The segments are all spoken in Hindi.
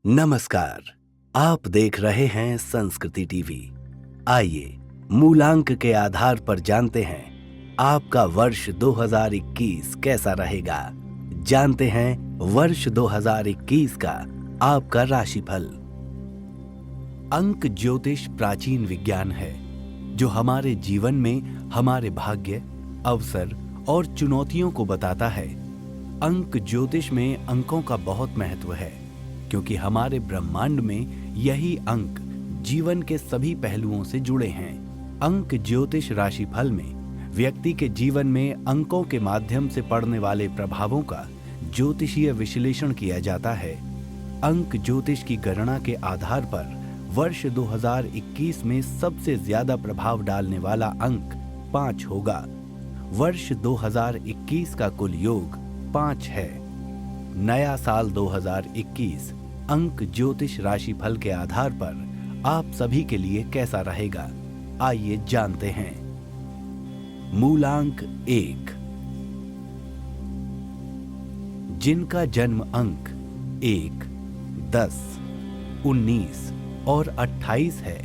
नमस्कार। आप देख रहे हैं संस्कृति टीवी। आइए मूलांक के आधार पर जानते हैं आपका वर्ष 2021 कैसा रहेगा। जानते हैं वर्ष 2021 का आपका राशिफल। अंक ज्योतिष प्राचीन विज्ञान है जो हमारे जीवन में हमारे भाग्य, अवसर और चुनौतियों को बताता है। अंक ज्योतिष में अंकों का बहुत महत्व है क्योंकि हमारे ब्रह्मांड में यही अंक जीवन के सभी पहलुओं से जुड़े हैं। अंक ज्योतिष राशिफल में व्यक्ति के जीवन में अंकों के माध्यम से पड़ने वाले प्रभावों का ज्योतिषीय विश्लेषण किया जाता है। अंक ज्योतिष की गणना के आधार पर वर्ष 2021 में सबसे ज्यादा प्रभाव डालने वाला अंक 5 होगा। वर्ष 2021 का कुल योग 5 है। नया साल 2021 अंक ज्योतिष राशिफल के आधार पर आप सभी के लिए कैसा रहेगा, आइए जानते हैं। मूलांक 1, जिनका जन्म अंक 1, 10, 19 और 28 है,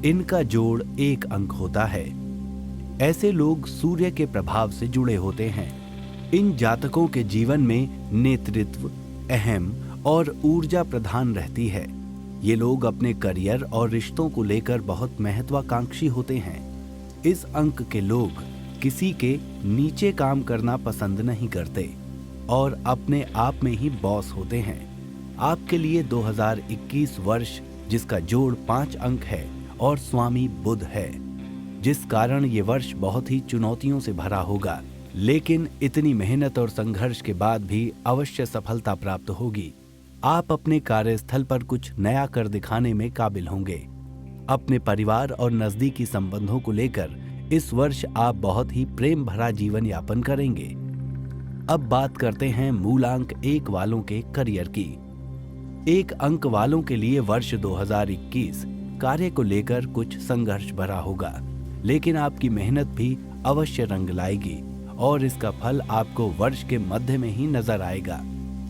इनका जोड़ 1 अंक होता है। ऐसे लोग सूर्य के प्रभाव से जुड़े होते हैं। इन जातकों के जीवन में नेतृत्व, अहम और ऊर्जा प्रधान रहती है। ये लोग अपने करियर और रिश्तों को लेकर बहुत महत्वाकांक्षी होते हैं। इस अंक के लोग किसी के नीचे काम करना पसंद नहीं करते और अपने आप में ही बॉस होते हैं। आपके लिए 2021 वर्ष जिसका जोड़ 5 अंक है और स्वामी बुध है, जिस कारण ये वर्ष बहुत ही चुनौतियों से भरा होगा, लेकिन इतनी मेहनत और संघर्ष के बाद भी अवश्य सफलता प्राप्त होगी। आप अपने कार्यस्थल पर कुछ नया कर दिखाने में काबिल होंगे। अपने परिवार और नजदीकी संबंधों को लेकर इस वर्ष आप बहुत ही प्रेम भरा जीवन यापन करेंगे। अब बात करते हैं मूलांक 1 वालों के करियर की। 1 अंक वालों के लिए वर्ष 2021 कार्य को लेकर कुछ संघर्ष भरा होगा, लेकिन आपकी मेहनत भी अवश्य रंग लाएगी और इसका फल आपको वर्ष के मध्य में ही नजर आएगा।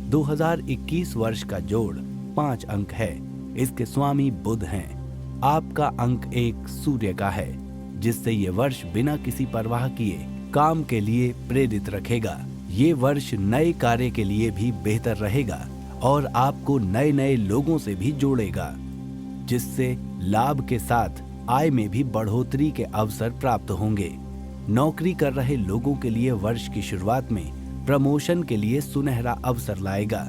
2021 वर्ष का जोड़ 5 अंक है। इसके स्वामी बुध हैं। आपका अंक 1 सूर्य का है, जिससे ये वर्ष बिना किसी परवाह किए काम के लिए प्रेरित रखेगा। ये वर्ष नए कार्य के लिए भी बेहतर रहेगा और आपको नए नए लोगों से भी जोड़ेगा, जिससे लाभ के साथ आय में भी बढ़ोतरी के अवसर प्राप्त होंगे। नौकरी कर रहे लोगों के लिए वर्ष की शुरुआत में प्रमोशन के लिए सुनहरा अवसर लाएगा।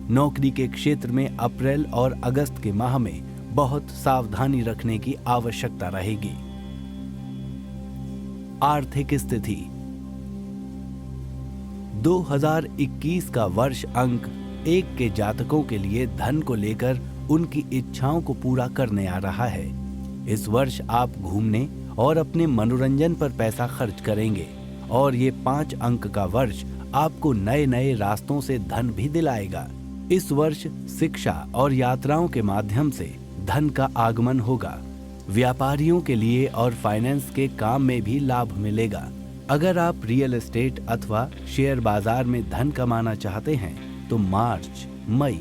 नौकरी के क्षेत्र में अप्रैल और अगस्त के माह में बहुत सावधानी रखने की आवश्यकता रहेगी। आर्थिक स्थिति 2021 का वर्ष अंक 1 के जातकों के लिए धन को लेकर उनकी इच्छाओं को पूरा करने आ रहा है। इस वर्ष आप घूमने और अपने मनोरंजन पर पैसा खर्च करेंगे और ये 5 अंक का वर्ष आपको नए नए रास्तों से धन भी दिलाएगा। इस वर्ष शिक्षा और यात्राओं के माध्यम से धन का आगमन होगा। व्यापारियों के लिए और फाइनेंस के काम में भी लाभ मिलेगा। अगर आप रियल एस्टेट अथवा शेयर बाजार में धन कमाना चाहते हैं तो मार्च, मई,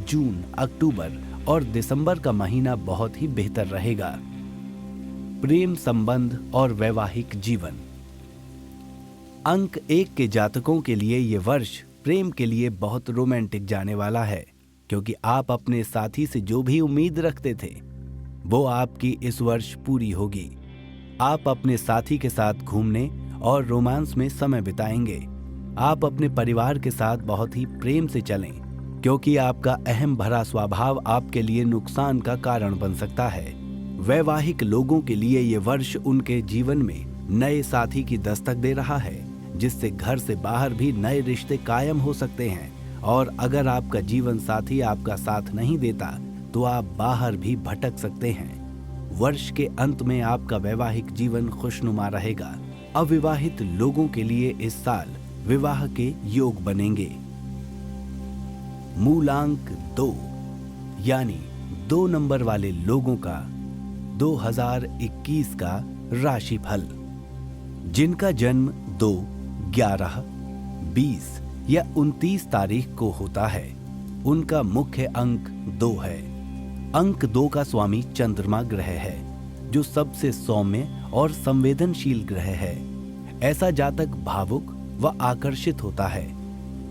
जून, अक्टूबर और दिसंबर का महीना बहुत ही बेहतर रहेगा। प्रेम संबंध और वैवाहिक जीवन अंक 1 के जातकों के लिए ये वर्ष प्रेम के लिए बहुत रोमांटिक जाने वाला है, क्योंकि आप अपने साथी से जो भी उम्मीद रखते थे वो आपकी इस वर्ष पूरी होगी। आप अपने साथी के साथ घूमने और रोमांस में समय बिताएंगे। आप अपने परिवार के साथ बहुत ही प्रेम से चलें, क्योंकि आपका अहम भरा स्वभाव आपके लिए नुकसान का कारण बन सकता है। वैवाहिक लोगों के लिए ये वर्ष उनके जीवन में नए साथी की दस्तक दे रहा है, जिससे घर से बाहर भी नए रिश्ते कायम हो सकते हैं। और अगर आपका जीवन साथी आपका साथ नहीं देता तो आप बाहर भी भटक सकते हैं। वर्ष के अंत में आपका वैवाहिक जीवन खुशनुमा रहेगा। अविवाहित लोगों के लिए इस साल विवाह के योग बनेंगे। मूलांक 2 यानी 2 नंबर वाले लोगों का 2021 का राशिफल। जिनका जन्म 2, 11, 20 या 29 तारीख को होता है, उनका मुख्य अंक 2 है। अंक 2 का स्वामी चंद्रमा ग्रह है, जो सबसे सौम्य और संवेदनशील ग्रह है। ऐसा जातक भावुक व आकर्षित होता है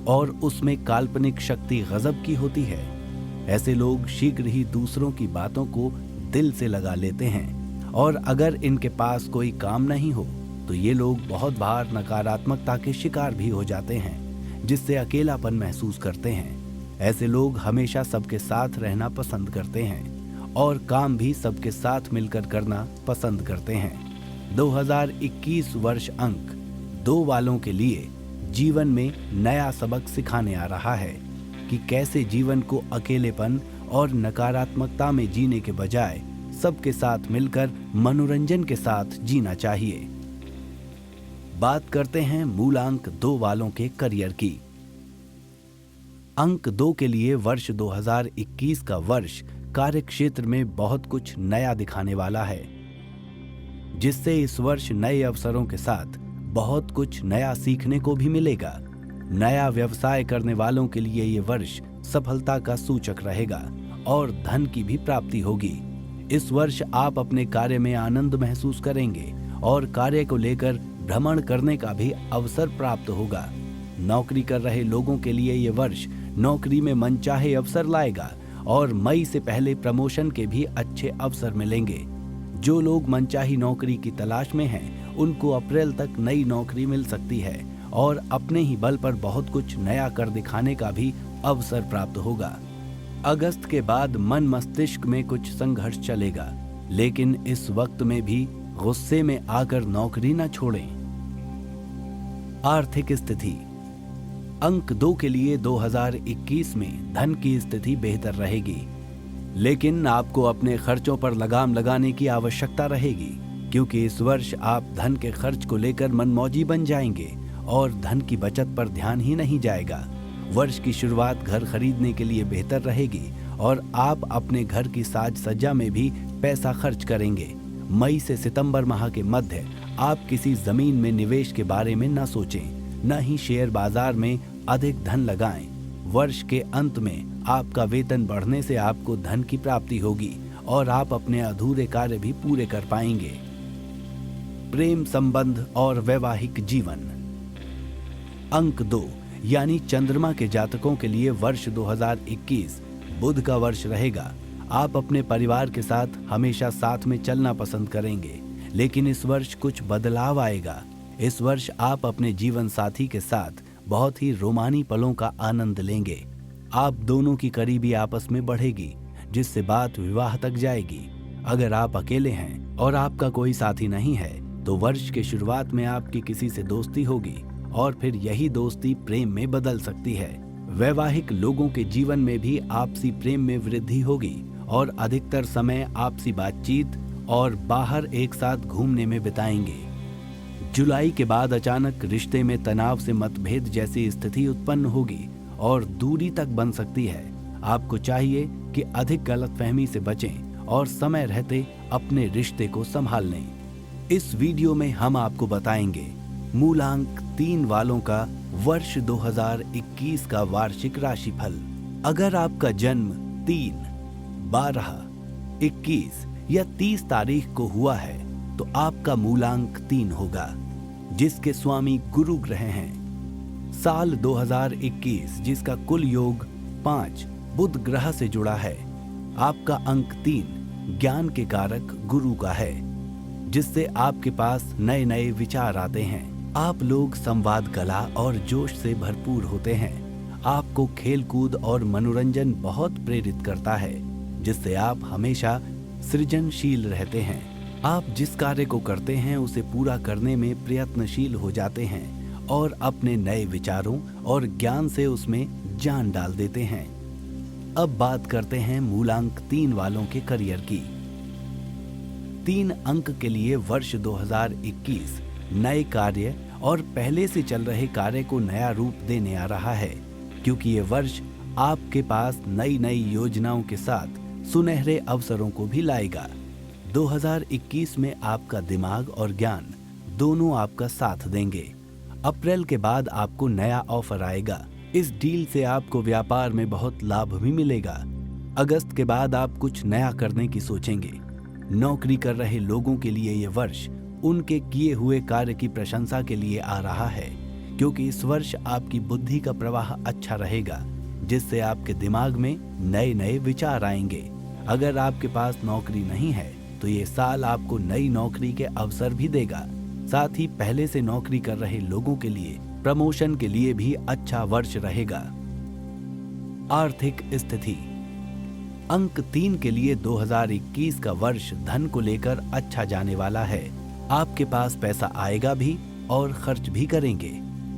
और उसमें काल्पनिक शक्ति गजब की होती है। ऐसे लोग शीघ्र ही दूसरों की बातों को दिल से लगा लेते हैं और अगर इनके पास कोई काम नहीं हो तो ये लोग बहुत बार नकारात्मकता के शिकार भी हो जाते हैं, जिससे अकेलापन महसूस करते हैं। ऐसे लोग हमेशा सबके साथ रहना पसंद करते हैं और काम भी सबके साथ मिलकर करना पसंद करते हैं। 2021 वर्ष अंक 2 वालों के लिए जीवन में नया सबक सिखाने आ रहा है कि कैसे जीवन को अकेलेपन और नकारात्मकता में जीने के बजाय सबके साथ मिलकर मनोरंजन के साथ जीना चाहिए। बात करते हैं मूलांक 2 वालों के करियर की। अंक 2 के लिए वर्ष 2021 का वर्ष कार्य क्षेत्र में बहुत कुछ नया दिखाने वाला है, जिससे इस वर्ष नए अवसरों के साथ बहुत कुछ नया सीखने को भी मिलेगा। नया व्यवसाय करने वालों के लिए ये वर्ष सफलता का सूचक रहेगा और धन की भी प्राप्ति होगी। इस वर्ष आप अपने कार्य में आनंद महसूस करेंगे और कार्य को लेकर भ्रमण करने का भी अवसर प्राप्त होगा। नौकरी कर रहे लोगों के लिए ये वर्ष नौकरी में मनचाहे अवसर लाएगा और मई से पहले प्रमोशन के भी अच्छे अवसर मिलेंगे। जो लोग मनचाही नौकरी की तलाश में हैं, उनको अप्रैल तक नई नौकरी मिल सकती है और अपने ही बल पर बहुत कुछ नया कर दिखाने का भी अवसर प्राप्त होगा। अगस्त के बाद मन मस्तिष्क में कुछ संघर्ष चलेगा, लेकिन इस वक्त में भी गुस्से में आकर नौकरी न छोड़ें। आर्थिक स्थिति अंक 2 के लिए 2021 में धन की स्थिति बेहतर रहेगी, लेकिन आपको अपने खर्चों पर लगाम लगाने की आवश्यकता रहेगी, क्योंकि इस वर्ष आप धन के खर्च को लेकर मनमौजी बन जाएंगे और धन की बचत पर ध्यान ही नहीं जाएगा। वर्ष की शुरुआत घर खरीदने के लिए बेहतर रहेगी और आप अपने घर की साज सज्जा में भी पैसा खर्च करेंगे। मई से सितंबर माह के मध्य आप किसी जमीन में निवेश के बारे में न सोचें, न ही शेयर बाजार में अधिक धन लगाएं। वर्ष के अंत में आपका वेतन बढ़ने से आपको धन की प्राप्ति होगी और आप अपने अधूरे कार्य भी पूरे कर पाएंगे। प्रेम संबंध और वैवाहिक जीवन अंक 2 यानी चंद्रमा के जातकों के लिए वर्ष 2021 बुध का वर्ष रहेगा। आप अपने परिवार के साथ हमेशा साथ में चलना पसंद करेंगे, लेकिन इस वर्ष कुछ बदलाव आएगा। इस वर्ष आप अपने जीवन साथी के साथ बहुत ही रोमानी पलों का आनंद लेंगे। आप दोनों की करीबी आपस में बढ़ेगी, जिससे बात विवाह तक जाएगी। अगर आप अकेले हैं और आपका कोई साथी नहीं है, तो वर्ष के शुरुआत में आपकी किसी से दोस्ती होगी और फिर यही दोस्ती प्रेम में बदल सकती है। वैवाहिक लोगों के जीवन में भी आपसी प्रेम में वृद्धि होगी और अधिकतर समय आपसी बातचीत और बाहर एक साथ घूमने में बिताएंगे। जुलाई के बाद अचानक रिश्ते में तनाव से मतभेद जैसी स्थिति उत्पन्न होगी और दूरी तक बन सकती है। आपको चाहिए कि अधिक गलतफहमी से बचें और समय रहते अपने रिश्ते को संभाल लें। इस वीडियो में हम आपको बताएंगे मूलांक 3 वालों का वर्ष 2021 का वार्षिक राशिफल। अगर आपका जन्म 3, 12, 21 या 30 तारीख को हुआ है तो आपका मूलांक 3 होगा, जिसके स्वामी गुरु ग्रह हैं। साल 2021 जिसका कुल योग 5 बुध ग्रह से जुड़ा है। आपका अंक 3 ज्ञान के कारक गुरु का है, जिससे आपके पास नए नए विचार आते हैं। आप लोग संवाद कला और जोश से भरपूर होते हैं। आपको खेल कूद और मनोरंजन बहुत प्रेरित करता है, जिससे आप हमेशा सृजनशील रहते हैं। आप जिस कार्य को करते हैं उसे पूरा करने में प्रयत्नशील हो जाते हैं और अपने नए विचारों और ज्ञान से उसमें जान डाल देते हैं। अब बात करते हैं मूलांक 3 वालों के करियर की। 3 अंक के लिए वर्ष 2021 नए कार्य और पहले से चल रहे कार्य को नया रूप देने आ रहा है, क्योंकि ये वर्ष आपके पास नई नई योजनाओं के साथ सुनहरे अवसरों को भी लाएगा। 2021 में आपका दिमाग और ज्ञान दोनों आपका साथ देंगे। अप्रैल के बाद आपको नया ऑफर आएगा इस डील से आपको व्यापार में बहुत लाभ भी मिलेगा। अगस्त के बाद आप कुछ नया करने की सोचेंगे। नौकरी कर रहे लोगों के लिए ये वर्ष उनके किए हुए कार्य की प्रशंसा के लिए आ रहा है, क्योंकि इस वर्ष आपकी बुद्धि का प्रवाह अच्छा रहेगा, जिससे आपके दिमाग में नए नए विचार आएंगे। अगर आपके पास नौकरी नहीं है तो ये साल आपको नई नौकरी के अवसर भी देगा। साथ ही पहले से नौकरी कर रहे लोगों के लिए प्रमोशन के लिए भी अच्छा वर्ष रहेगा। आर्थिक स्थिति। अंक 3 के लिए 2021 का वर्ष धन को लेकर अच्छा जाने वाला है। आपके पास पैसा आएगा भी और खर्च भी करेंगे।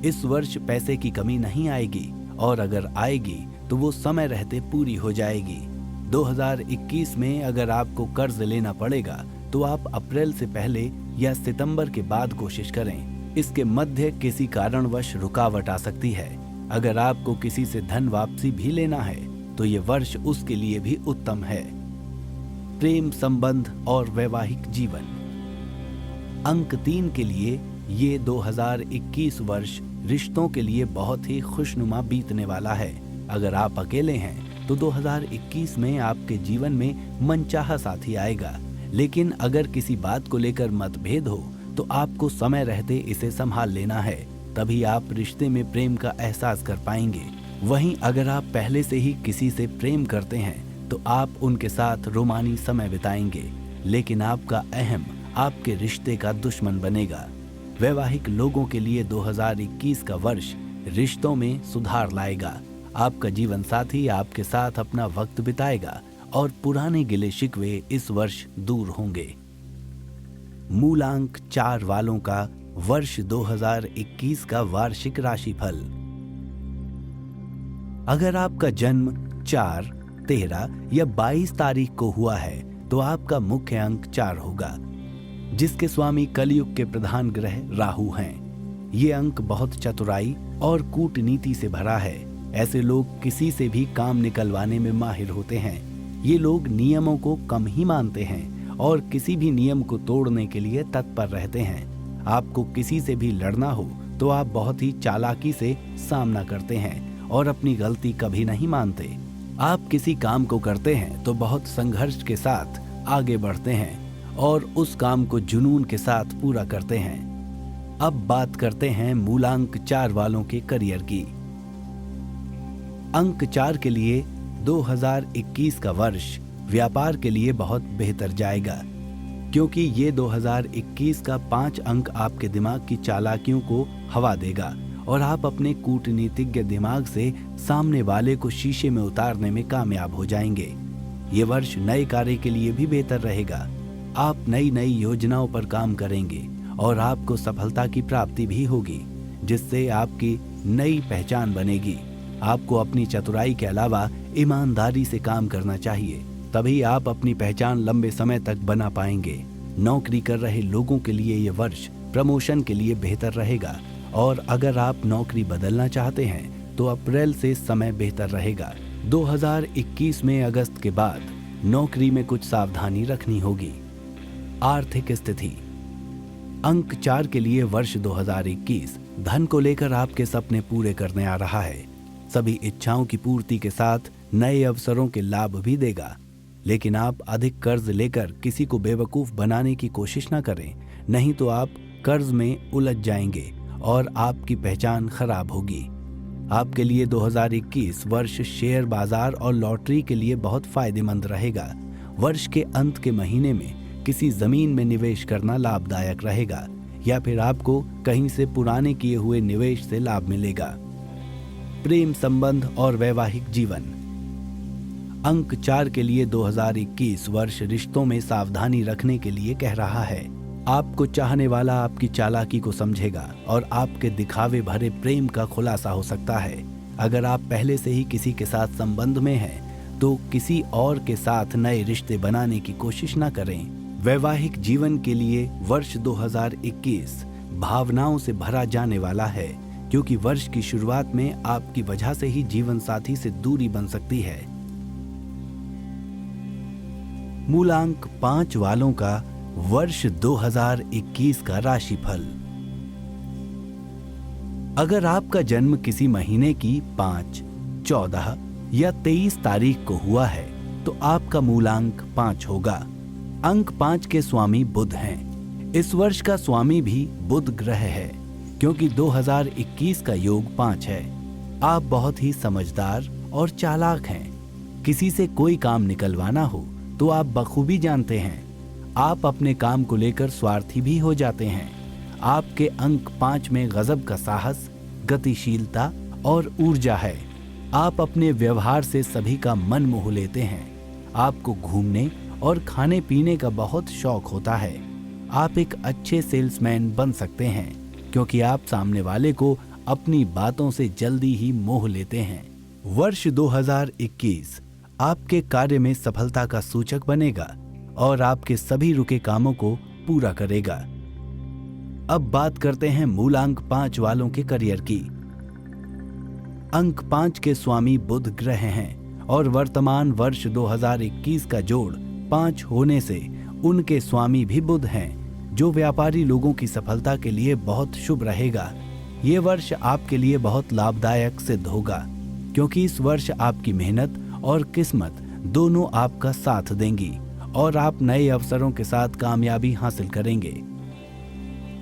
इस वर्ष पैसे की कमी नहीं आएगी, और अगर आएगी तो वो समय रहते पूरी हो जाएगी। 2021 में अगर आपको कर्ज लेना पड़ेगा तो आप अप्रैल से पहले या सितंबर के बाद कोशिश करें। इसके मध्य किसी कारणवश रुकावट आ सकती है। अगर आपको किसी से धन वापसी भी लेना है तो ये वर्ष उसके लिए भी उत्तम है। प्रेम संबंध और वैवाहिक जीवन। अंक 3 के लिए ये 2021 वर्ष रिश्तों के लिए बहुत ही खुशनुमा बीतने वाला है। अगर आप अकेले हैं तो 2021 में आपके जीवन में मनचाहा साथी आएगा, लेकिन अगर किसी बात को लेकर मतभेद हो तो आपको समय रहते इसे संभाल लेना है, तभी आप रिश्ते में प्रेम का एहसास कर पाएंगे। वहीं अगर आप पहले से ही किसी से प्रेम करते हैं तो आप उनके साथ रोमानी समय बिताएंगे, लेकिन आपका अहम आपके रिश्ते का दुश्मन बनेगा। वैवाहिक लोगों के लिए 2021 का वर्ष रिश्तों में सुधार लाएगा। आपका जीवन साथी आपके साथ अपना वक्त बिताएगा और पुराने गिले शिकवे इस वर्ष दूर होंगे। मूलांक 4 वालों का वर्ष 2021 का वार्षिक राशिफल। अगर आपका जन्म 4, 13 या 22 तारीख को हुआ है तो आपका मुख्य अंक 4 होगा, जिसके स्वामी कलयुग के प्रधान ग्रह राहु हैं। ये अंक बहुत चतुराई और कूटनीति से भरा है। ऐसे लोग किसी से भी काम निकलवाने में माहिर होते हैं। ये लोग नियमों को कम ही मानते हैं और किसी भी नियम को तोड़ने के लिए तत्पर रहते हैं। आपको किसी से भी लड़ना हो तो आप बहुत ही चालाकी से सामना करते हैं और अपनी गलती कभी नहीं मानते। आप किसी काम को करते हैं तो बहुत संघर्ष के साथ आगे बढ़ते हैं और उस काम को जुनून के साथ पूरा करते हैं। अब बात करते हैं मूलांक 4 वालों के करियर की। अंक 4 के लिए 2021 का वर्ष व्यापार के लिए बहुत बेहतर जाएगा, क्योंकि ये 2021 का 5 अंक आपके दिमाग की चालाकियों को हवा देगा और आप अपने कूटनीतिज्ञ दिमाग से सामने वाले को शीशे में उतारने में कामयाब हो जाएंगे। ये वर्ष नए कार्य के लिए भी बेहतर रहेगा। आप नई नई योजनाओं पर काम करेंगे और आपको सफलता की प्राप्ति भी होगी, जिससे आपकी नई पहचान बनेगी। आपको अपनी चतुराई के अलावा ईमानदारी से काम करना चाहिए, तभी आप अपनी पहचान लंबे समय तक बना पाएंगे। नौकरी कर रहे लोगों के लिए ये वर्ष प्रमोशन के लिए बेहतर रहेगा, और अगर आप नौकरी बदलना चाहते हैं तो अप्रैल से समय बेहतर रहेगा। 2021 में अगस्त के बाद नौकरी में कुछ सावधानी रखनी होगी। आर्थिक स्थिति। अंक 4 के लिए वर्ष 2021 धन को लेकर आपके सपने पूरे करने आ रहा है। सभी इच्छाओं की पूर्ति के साथ नए अवसरों के लाभ भी देगा, लेकिन आप अधिक कर्ज लेकर किसी को बेवकूफ बनाने की कोशिश न करें, नहीं तो आप कर्ज में उलझ जाएंगे और आपकी पहचान खराब होगी। आपके लिए 2021 वर्ष शेयर बाजार और लॉटरी के लिए बहुत फायदेमंद रहेगा। वर्ष के अंत के महीने में किसी जमीन में निवेश करना लाभदायक रहेगा, या फिर आपको कहीं से पुराने किए हुए निवेश से लाभ मिलेगा। प्रेम संबंध और वैवाहिक जीवन। अंक 4 के लिए 2021 वर्ष रिश्तों में सावधानी रखने के लिए कह रहा है। आपको चाहने वाला आपकी चालाकी को समझेगा और आपके दिखावे भरे प्रेम का खुलासा हो सकता है। अगर आप पहले से ही किसी के साथ संबंध में हैं तो किसी और के साथ नए रिश्ते बनाने की कोशिश न करें। वैवाहिक जीवन के लिए वर्ष 2021 भावनाओं से भरा जाने वाला है, क्योंकि वर्ष की शुरुआत में आपकी वजह से ही जीवन साथी से दूरी बन सकती है। मूलांक 5 वालों का वर्ष 2021 का राशिफल। अगर आपका जन्म किसी महीने की 5, 14 या 23 तारीख को हुआ है तो आपका मूलांक 5 होगा। अंक 5 के स्वामी बुध हैं। इस वर्ष का स्वामी भी बुध ग्रह है, क्योंकि 2021 का योग 5 है। आप बहुत ही समझदार और चालाक हैं। किसी से कोई काम निकलवाना हो तो आप बखूबी जानते हैं। आप अपने काम को लेकर स्वार्थी भी हो जाते हैं। आपके अंक 5 में गजब का साहस, गतिशीलता और ऊर्जा है। आप अपने व्यवहार से सभी का मन मोह लेते हैं। आपको घूमने और खाने पीने का बहुत शौक होता है। आप एक अच्छे सेल्समैन बन सकते हैं, क्योंकि आप सामने वाले को अपनी बातों से जल्दी ही मोह लेते हैं। वर्ष 2021 आपके कार्य में सफलता का सूचक बनेगा और आपके सभी रुके कामों को पूरा करेगा। अब बात करते हैं मूलांक 5 वालों के करियर की। अंक 5 के स्वामी बुध ग्रह हैं और वर्तमान वर्ष 2021 का जोड़ 5 होने से उनके स्वामी भी बुध हैं, जो व्यापारी लोगों की सफलता के लिए बहुत शुभ रहेगा। ये वर्ष आपके लिए बहुत लाभदायक सिद्ध होगा, क्योंकि इस वर्ष आपकी मेहनत और किस्मत दोनों आपका साथ देंगी और आप नए अवसरों के साथ कामयाबी हासिल करेंगे।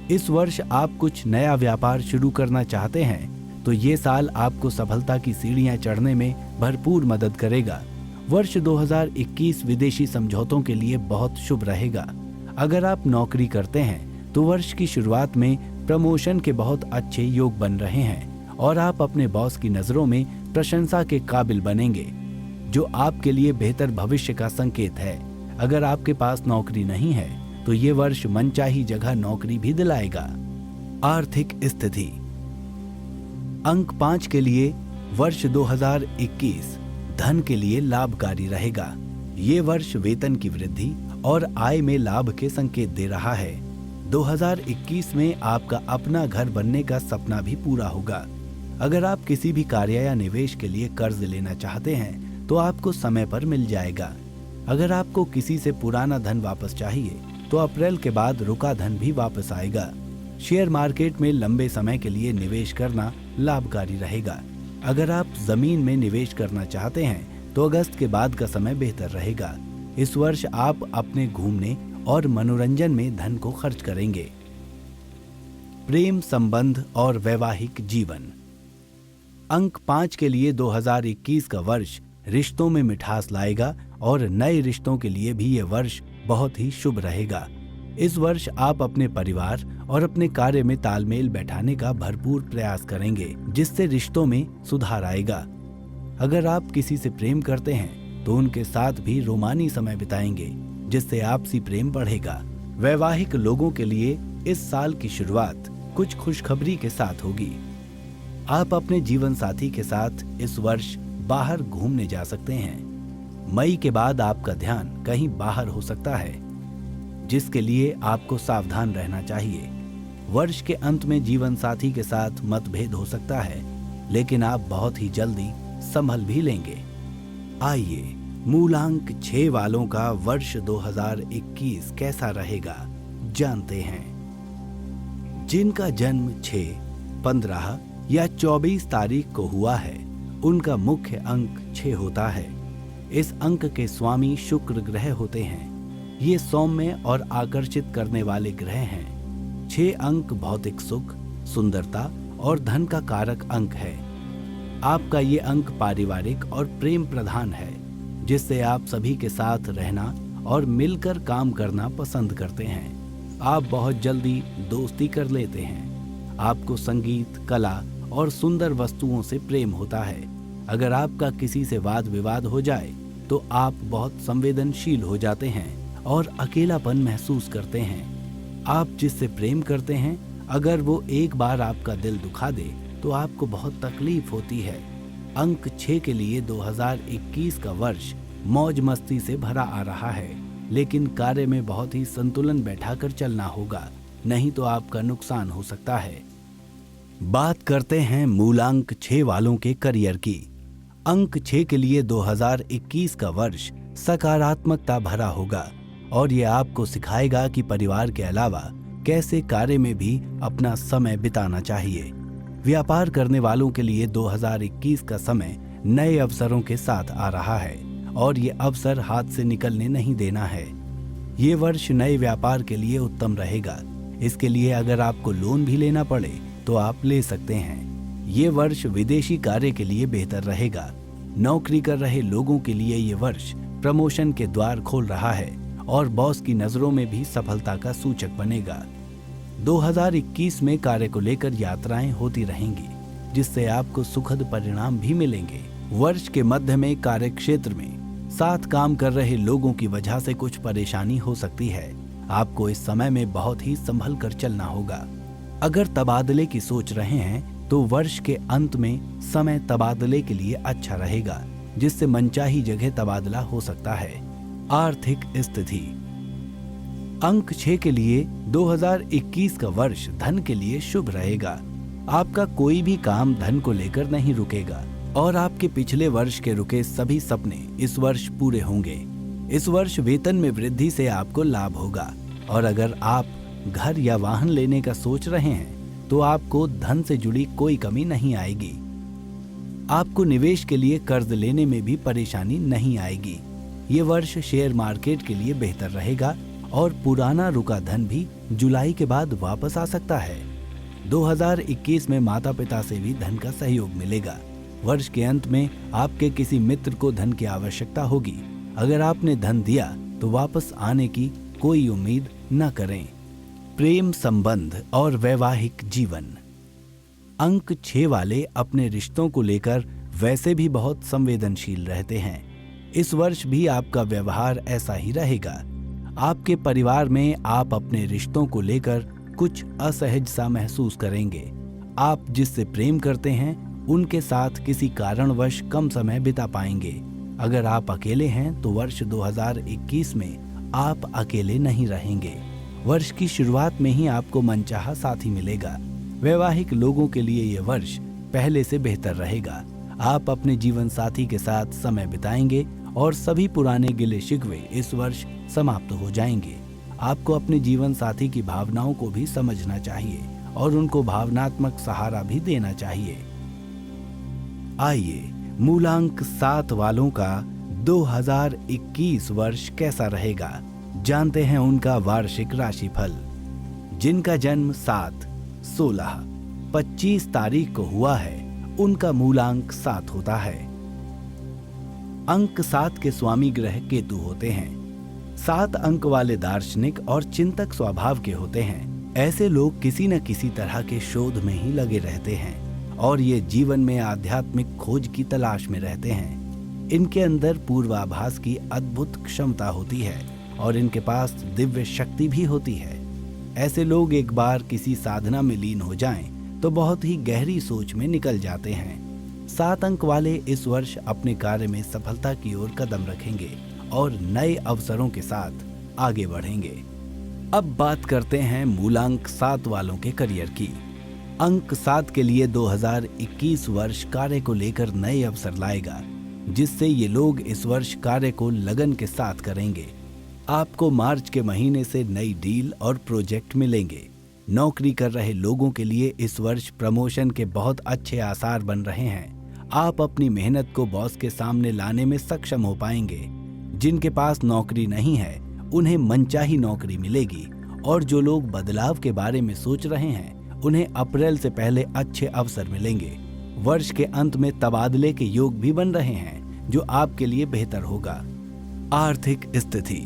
इस वर्ष आप कुछ नया व्यापार शुरू करना चाहते हैं तो ये साल आपको सफलता की सीढ़ियां चढ़ने में भरपूर मदद करेगा। वर्ष 2021 विदेशी समझौतों के लिए बहुत शुभ रहेगा। अगर आप नौकरी करते हैं तो वर्ष की शुरुआत में प्रमोशन के बहुत अच्छे योग बन रहे हैं और आप अपने बॉस की नजरों में प्रशंसा के काबिल बनेंगे, जो आपके लिए बेहतर भविष्य का संकेत है। अगर आपके पास नौकरी नहीं है तो ये वर्ष मनचाही जगह नौकरी भी दिलाएगा। आर्थिक स्थिति। अंक 5 के लिए वर्ष 2021 धन के लिए लाभकारी रहेगा। ये वर्ष वेतन की वृद्धि और आय में लाभ के संकेत दे रहा है। 2021 में आपका अपना घर बनने का सपना भी पूरा होगा। अगर आप किसी भी कार्य या निवेश के लिए कर्ज लेना चाहते हैं तो आपको समय पर मिल जाएगा। अगर आपको किसी से पुराना धन वापस चाहिए तो अप्रैल के बाद रुका धन भी वापस आएगा। शेयर मार्केट में लंबे समय के लिए निवेश करना लाभकारी रहेगा। अगर आप जमीन में निवेश करना चाहते हैं तो अगस्त के बाद का समय बेहतर रहेगा। इस वर्ष आप अपने घूमने और मनोरंजन में धन को खर्च करेंगे। प्रेम संबंध और वैवाहिक जीवन। अंक 5 के लिए 2021 का वर्ष रिश्तों में मिठास लाएगा और नए रिश्तों के लिए भी ये वर्ष बहुत ही शुभ रहेगा। इस वर्ष आप अपने परिवार और अपने कार्य में तालमेल बैठाने का भरपूर प्रयास करेंगे, जिससे रिश्तों में सुधार आएगा। अगर आप किसी से प्रेम करते हैं तो उनके साथ भी रोमानी समय बिताएंगे, जिससे आपसी प्रेम बढ़ेगा। वैवाहिक लोगों के लिए इस साल की शुरुआत कुछ खुशखबरी के साथ होगी। आप अपने जीवन साथी के साथ इस वर्ष बाहर घूमने जा सकते हैं। मई के बाद आपका ध्यान कहीं बाहर हो सकता है, जिसके लिए आपको सावधान रहना चाहिए। वर्ष के अंत में जीवन साथी के साथ मतभेद हो सकता है, लेकिन आप बहुत ही जल्दी संभल भी लेंगे। आइए मूलांक 6 वालों का वर्ष 2021 कैसा रहेगा जानते हैं। जिनका जन्म 6, 15 या 24 तारीख को हुआ है, उनका मुख्य अंक 6 होता है। इस अंक के स्वामी शुक्र ग्रह होते हैं। ये सौम्य और आकर्षित करने वाले ग्रह हैं। 6 अंक भौतिक सुख, सुंदरता और धन का कारक अंक है। आपका ये अंक पारिवारिक और प्रेम प्रधान है, जिससे आप सभी के साथ रहना और मिलकर काम करना पसंद करते हैं। आप बहुत जल्दी दोस्ती कर लेते हैं। आपको संगीत, कला और सुंदर वस्तुओं से प्रेम होता है। अगर आपका किसी से वाद विवाद हो जाए तो आप बहुत संवेदनशील हो जाते हैं और अकेलापन महसूस करते हैं। आप जिससे प्रेम करते हैं, अगर वो एक बार आपका दिल दुखा दे तो आपको बहुत तकलीफ होती है। अंक 6 के लिए 2021 का वर्ष मौज मस्ती से भरा आ रहा है, लेकिन कार्य में बहुत ही संतुलन बैठाकर चलना होगा, नहीं तो आपका नुकसान हो सकता है। बात करते हैं मूलांक 6 वालों के करियर की। अंक 6 के लिए 2021 का वर्ष सकारात्मकता भरा होगा और ये आपको सिखाएगा कि परिवार के अलावा कैसे कार्य में भी अपना समय बिताना चाहिए। व्यापार करने वालों के लिए 2021 का समय नए अवसरों के साथ आ रहा है और ये अवसर हाथ से निकलने नहीं देना है। ये वर्ष नए व्यापार के लिए उत्तम रहेगा। इसके लिए अगर आपको लोन भी लेना पड़े तो आप ले सकते हैं। ये वर्ष विदेशी कार्य के लिए बेहतर रहेगा। नौकरी कर रहे लोगों के लिए ये वर्ष प्रमोशन के द्वार खोल रहा है और बॉस की नजरों में भी सफलता का सूचक बनेगा। 2021 में कार्य को लेकर यात्राएं होती रहेंगी, जिससे आपको सुखद परिणाम भी मिलेंगे। वर्ष के मध्य में कार्य क्षेत्र में साथ काम कर रहे लोगों की वजह से कुछ परेशानी हो सकती है। आपको इस समय में बहुत ही संभल कर चलना होगा। अगर तबादले की सोच रहे हैं तो वर्ष के अंत में समय तबादले के लिए अच्छा रहेगा, जिससे मनचाही जगह तबादला हो सकता है। आर्थिक स्थिति। अंक 6 के लिए 2021 का वर्ष धन के लिए शुभ रहेगा। आपका कोई भी काम धन को लेकर नहीं रुकेगा और आपके पिछले वर्ष के रुके सभी सपने इस वर्ष पूरे होंगे। इस वर्ष वेतन में वृद्धि से आपको लाभ होगा और अगर आप घर या वाहन लेने का सोच रहे हैं तो आपको धन से जुड़ी कोई कमी नहीं आएगी। आपको निवेश के लिए कर्ज लेने में भी परेशानी नहीं आएगी। ये वर्ष शेयर मार्केट के लिए बेहतर रहेगा और पुराना रुका धन भी जुलाई के बाद वापस आ सकता है। 2021 में माता पिता से भी धन का सहयोग मिलेगा। वर्ष के अंत में आपके किसी मित्र को धन की आवश्यकता होगी। अगर आपने धन दिया तो वापस आने की कोई उम्मीद न करें। प्रेम संबंध और वैवाहिक जीवन। अंक 6 वाले अपने रिश्तों को लेकर वैसे भी बहुत संवेदनशील रहते हैं। इस वर्ष भी आपका व्यवहार ऐसा ही रहेगा। आपके परिवार में आप अपने रिश्तों को लेकर कुछ असहज सा महसूस करेंगे। आप जिससे प्रेम करते हैं उनके साथ किसी कारणवश कम समय बिता पाएंगे। अगर आप अकेले हैं तो वर्ष 2021 में आप अकेले नहीं रहेंगे। वर्ष की शुरुआत में ही आपको मनचाहा साथी मिलेगा। वैवाहिक लोगों के लिए यह वर्ष पहले से बेहतर रहेगा। आप अपने जीवन साथी के साथ समय बिताएंगे और सभी पुराने गिले शिकवे इस वर्ष समाप्त हो जाएंगे। आपको अपने जीवन साथी की भावनाओं को भी समझना चाहिए और उनको भावनात्मक सहारा भी देना चाहिए। आइए मूलांक 7 वालों का 2021 वर्ष कैसा रहेगा, जानते हैं उनका वार्षिक राशिफल। जिनका जन्म 7, 16, 25 तारीख को हुआ है उनका मूलांक 7 होता है। अंक 7 के स्वामी ग्रह केतु होते हैं। 7 अंक वाले दार्शनिक और चिंतक स्वभाव के होते हैं। ऐसे लोग किसी न किसी तरह के शोध में ही लगे रहते हैं और ये जीवन में आध्यात्मिक खोज की तलाश में रहते हैं। इनके अंदर पूर्वाभास की अद्भुत क्षमता होती है और इनके पास दिव्य शक्ति भी होती है। ऐसे लोग एक बार किसी साधना में लीन हो जाएं तो बहुत ही गहरी सोच में निकल जाते हैं। 7 अंक वाले इस वर्ष अपने कार्य में सफलता की ओर कदम रखेंगे और नए अवसरों के साथ आगे बढ़ेंगे। अब बात करते हैं मूलांक 7 वालों के करियर की। अंक 7 के लिए 2021 वर्ष कार्य को लेकर नए अवसर लाएगा, जिससे ये लोग इस वर्ष कार्य को लगन के साथ करेंगे। आपको मार्च के महीने से नई डील और प्रोजेक्ट मिलेंगे। नौकरी कर रहे लोगों के लिए इस वर्ष प्रमोशन के बहुत अच्छे आसार बन रहे हैं। आप अपनी मेहनत को बॉस के सामने लाने में सक्षम हो पाएंगे। जिनके पास नौकरी नहीं है उन्हें मनचाही नौकरी मिलेगी और जो लोग बदलाव के बारे में सोच रहे हैं उन्हें अप्रैल से पहले अच्छे अवसर मिलेंगे। वर्ष के अंत में तबादले के योग भी बन रहे हैं जो आपके लिए बेहतर होगा। आर्थिक स्थिति।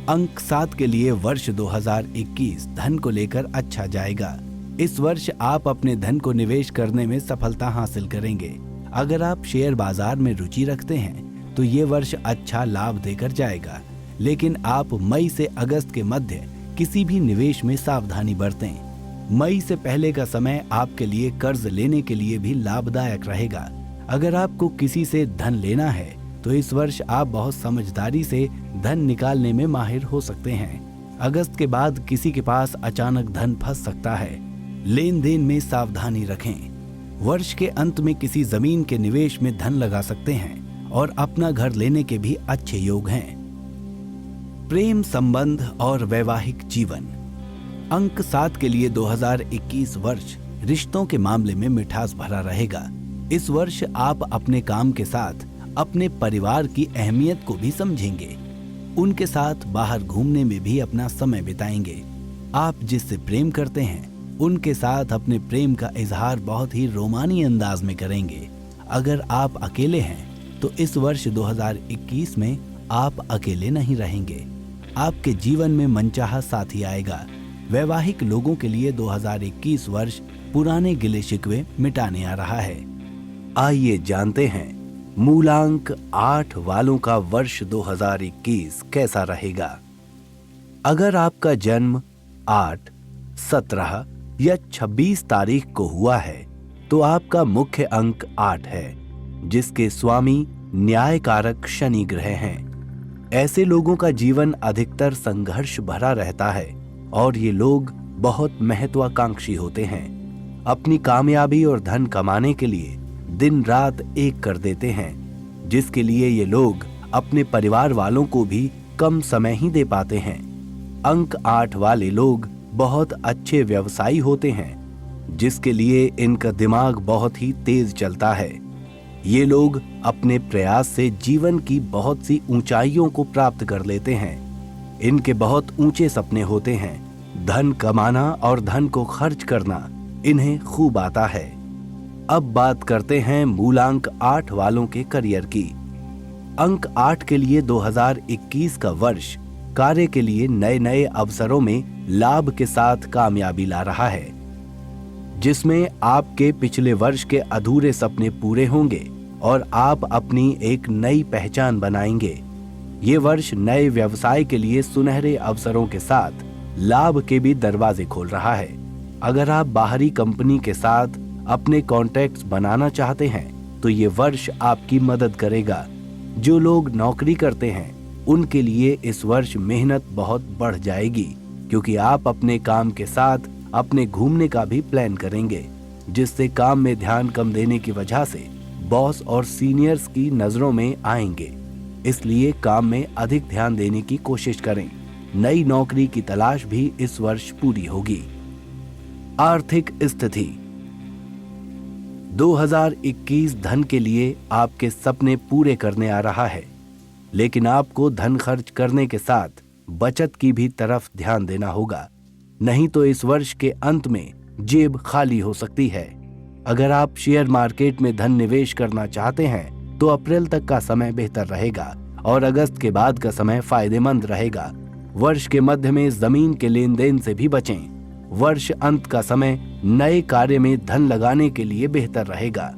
अंक 7 के लिए वर्ष 2021 धन को लेकर अच्छा जाएगा। इस वर्ष आप अपने धन को निवेश करने में सफलता हासिल करेंगे। अगर आप शेयर बाजार में रुचि रखते हैं तो ये वर्ष अच्छा लाभ देकर जाएगा, लेकिन आप मई से अगस्त के मध्य किसी भी निवेश में सावधानी बरतें। मई से पहले का समय आपके लिए कर्ज लेने के लिए भी लाभदायक रहेगा। अगर आपको किसी से धन लेना है तो इस वर्ष आप बहुत समझदारी से धन निकालने में माहिर हो सकते हैं। अगस्त के बाद किसी के पास अचानक धन फंस सकता है। लेन देन में सावधानी रखें। वर्ष के अंत में किसी जमीन के निवेश में धन लगा सकते हैं और अपना घर लेने के भी अच्छे योग हैं। प्रेम संबंध और वैवाहिक जीवन। अंक 7 के लिए 2021 वर्ष रिश्तों के मामले में मिठास भरा रहेगा। इस वर्ष आप अपने काम के साथ अपने परिवार की अहमियत को भी समझेंगे। उनके साथ बाहर घूमने में भी अपना समय बिताएंगे। आप जिससे प्रेम करते हैं उनके साथ अपने प्रेम का इजहार बहुत ही रोमानी अंदाज में करेंगे। अगर आप अकेले हैं तो इस वर्ष 2021 में आप अकेले नहीं रहेंगे। आपके जीवन में मनचाहा साथी आएगा। वैवाहिक लोगों के लिए 2021 वर्ष पुराने गिले शिकवे मिटाने आ रहा है। आइए जानते हैं मूलांक 8 वालों का वर्ष 2021 कैसा रहेगा। अगर आपका जन्म 8, 17 या 26 तारीख को हुआ है तो आपका मुख्य अंक 8 है, जिसके स्वामी न्यायकारक शनि ग्रह हैं। ऐसे लोगों का जीवन अधिकतर संघर्ष भरा रहता है और ये लोग बहुत महत्वाकांक्षी होते हैं। अपनी कामयाबी और धन कमाने के लिए दिन रात एक कर देते हैं, जिसके लिए ये लोग अपने परिवार वालों को भी कम समय ही दे पाते हैं। अंक 8 वाले लोग बहुत अच्छे व्यवसायी होते हैं, जिसके लिए इनका दिमाग बहुत ही तेज चलता है। ये लोग अपने प्रयास से जीवन की बहुत सी ऊंचाइयों को प्राप्त कर लेते हैं। इनके बहुत ऊंचे सपने होते हैं। धन कमाना और धन को खर्च करना इन्हें खूब आता है। अब बात करते हैं मूलांक 8 वालों के करियर की। अंक 8 के लिए 2021 का वर्ष कार्य के लिए नए नए अवसरों में लाभ के साथ कामयाबी ला रहा है, जिसमें आपके पिछले वर्ष के अधूरे सपने पूरे होंगे और आप अपनी एक नई पहचान बनाएंगे। ये वर्ष नए व्यवसाय के लिए सुनहरे अवसरों के साथ लाभ के भी दरवाजे खोल रहा है। अगर आप बाहरी कंपनी के साथ अपने कॉन्टैक्ट्स बनाना चाहते हैं तो ये वर्ष आपकी मदद करेगा। जो लोग नौकरी करते हैं उनके लिए इस वर्ष मेहनत बहुत बढ़ जाएगी, क्योंकि आप अपने काम के साथ अपने घूमने का भी प्लान करेंगे, जिससे काम में ध्यान कम देने की वजह से बॉस और सीनियर्स की नजरों में आएंगे। इसलिए काम में अधिक ध्यान देने की कोशिश करें। नई नौकरी की तलाश भी इस वर्ष पूरी होगी। आर्थिक स्थिति 2021 धन के लिए आपके सपने पूरे करने आ रहा है, लेकिन आपको धन खर्च करने के साथ बचत की भी तरफ ध्यान देना होगा, नहीं तो इस वर्ष के अंत में जेब खाली हो सकती है। अगर आप शेयर मार्केट में धन निवेश करना चाहते हैं तो अप्रैल तक का समय बेहतर रहेगा और अगस्त के बाद का समय फायदेमंद रहेगा। वर्ष के मध्य में जमीन के लेन देन से भी बचें। वर्ष अंत का समय नए कार्य में धन लगाने के लिए बेहतर रहेगा।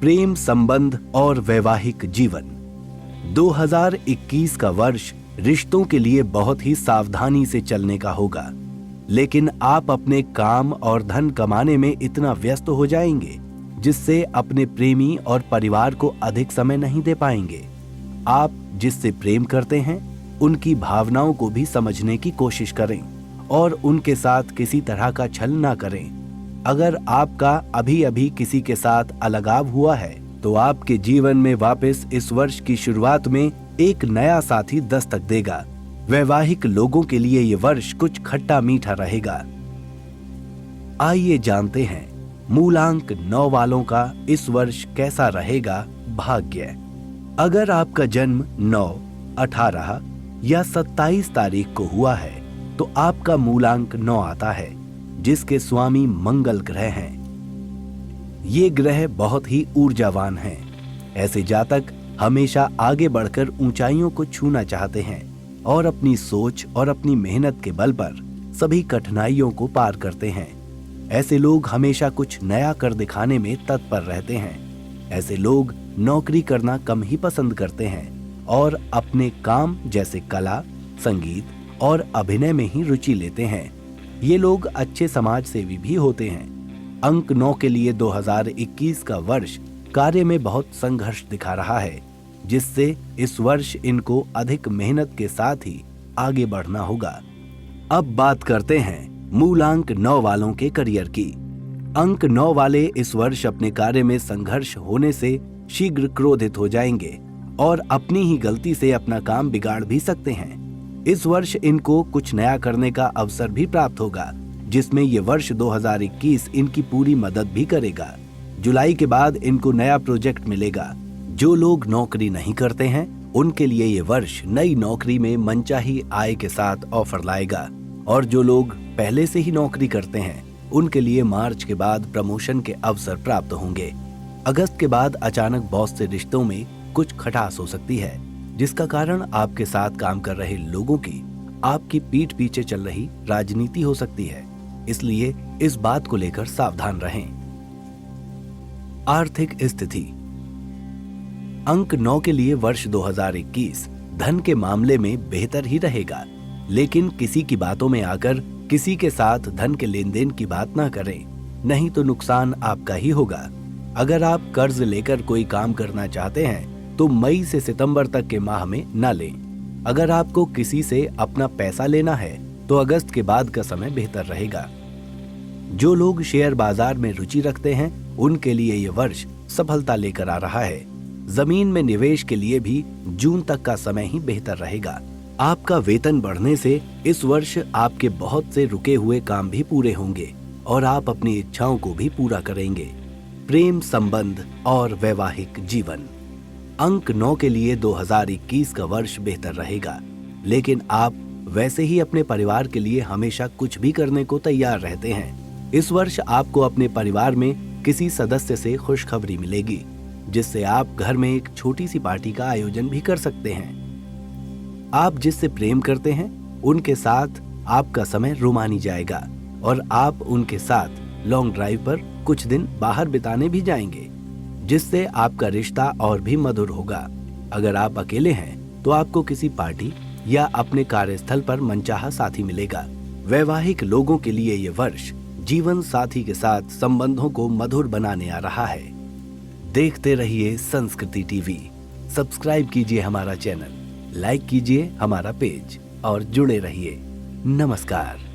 प्रेम संबंध और वैवाहिक जीवन 2021 का वर्ष रिश्तों के लिए बहुत ही सावधानी से चलने का होगा, लेकिन आप अपने काम और धन कमाने में इतना व्यस्त हो जाएंगे जिससे अपने प्रेमी और परिवार को अधिक समय नहीं दे पाएंगे। आप जिससे प्रेम करते हैं उनकी भावनाओं को भी समझने की कोशिश करें और उनके साथ किसी तरह का छल ना करें। अगर आपका अभी अभी किसी के साथ अलगाव हुआ है तो आपके जीवन में वापस इस वर्ष की शुरुआत में एक नया साथी दस्तक देगा। वैवाहिक लोगों के लिए ये वर्ष कुछ खट्टा मीठा रहेगा। आइए जानते हैं मूलांक 9 वालों का इस वर्ष कैसा रहेगा भाग्य। अगर आपका जन्म 9, 18 या 27 तारीख को हुआ है तो आपका मूलांक 9 आता है, जिसके स्वामी मंगल ग्रह हैं। ये ग्रह बहुत ही ऊर्जावान हैं। ऐसे जातक हमेशा आगे बढ़कर ऊंचाइयों को छूना चाहते हैं और अपनी सोच और अपनी मेहनत के बल पर सभी कठिनाइयों को पार करते हैं। ऐसे लोग हमेशा कुछ नया कर दिखाने में तत्पर रहते हैं। ऐसे लोग नौकरी करना कम ही पसंद करते हैं और अपने काम जैसे कला, संगीत और अभिनय में ही रुचि लेते हैं। ये लोग अच्छे समाज सेवी भी होते हैं। अंक 9 के लिए 2021 का वर्ष कार्य में बहुत संघर्ष दिखा रहा है, जिससे इस वर्ष इनको अधिक मेहनत के साथ ही आगे बढ़ना होगा। अब बात करते हैं मूलांक 9 वालों के करियर की। अंक 9 वाले इस वर्ष अपने कार्य में संघर्ष होने से शीघ्र क्रोधित हो जाएंगे और अपनी ही गलती से अपना काम बिगाड़ भी सकते हैं। इस वर्ष इनको कुछ नया करने का अवसर भी प्राप्त होगा, जिसमें ये वर्ष 2021 इनकी पूरी मदद भी करेगा। जुलाई के बाद इनको नया प्रोजेक्ट मिलेगा। जो लोग नौकरी नहीं करते हैं उनके लिए ये वर्ष नई नौकरी में मनचाही आय के साथ ऑफर लाएगा, और जो लोग पहले से ही नौकरी करते हैं उनके लिए मार्च के बाद प्रमोशन के अवसर प्राप्त होंगे। अगस्त के बाद अचानक बॉस से रिश्तों में कुछ खटास हो सकती है, जिसका कारण आपके साथ काम कर रहे लोगों की आपकी पीठ पीछे चल रही राजनीति हो सकती है, इसलिए इस बात को लेकर सावधान रहें। आर्थिक स्थिति। अंक 9 के लिए वर्ष 2021 धन के मामले में बेहतर ही रहेगा, लेकिन किसी की बातों में आकर किसी के साथ धन के लेन देन की बात ना करें, नहीं तो नुकसान आपका ही होगा। अगर आप कर्ज लेकर कोई काम करना चाहते हैं तो मई से सितंबर तक के माह में न लें। अगर आपको किसी से अपना पैसा लेना है तो अगस्त के बाद का समय बेहतर रहेगा। जो लोग शेयर बाजार में रुचि रखते हैं उनके लिए ये वर्ष सफलता लेकर आ रहा है। जमीन में निवेश के लिए भी जून तक का समय ही बेहतर रहेगा। आपका वेतन बढ़ने से इस वर्ष आपके बहुत से रुके हुए काम भी पूरे होंगे और आप अपनी इच्छाओं को भी पूरा करेंगे। प्रेम संबंध और वैवाहिक जीवन। अंक 9 के लिए 2021 का वर्ष बेहतर रहेगा, लेकिन आप वैसे ही अपने परिवार के लिए हमेशा कुछ भी करने को तैयार रहते हैं। इस वर्ष आपको अपने परिवार में किसी सदस्य से खुशखबरी मिलेगी, जिससे आप घर में एक छोटी सी पार्टी का आयोजन भी कर सकते हैं। आप जिससे प्रेम करते हैं उनके साथ आपका समय रोमानी जाएगा और आप उनके साथ लॉन्ग ड्राइव पर कुछ दिन बाहर बिताने भी जाएंगे, जिससे आपका रिश्ता और भी मधुर होगा। अगर आप अकेले हैं तो आपको किसी पार्टी या अपने कार्यस्थल पर मनचाहा साथी मिलेगा। वैवाहिक लोगों के लिए ये वर्ष जीवन साथी के साथ संबंधों को मधुर बनाने आ रहा है। देखते रहिए संस्कृति टीवी। सब्सक्राइब कीजिए हमारा चैनल, लाइक कीजिए हमारा पेज और जुड़े रहिए। नमस्कार।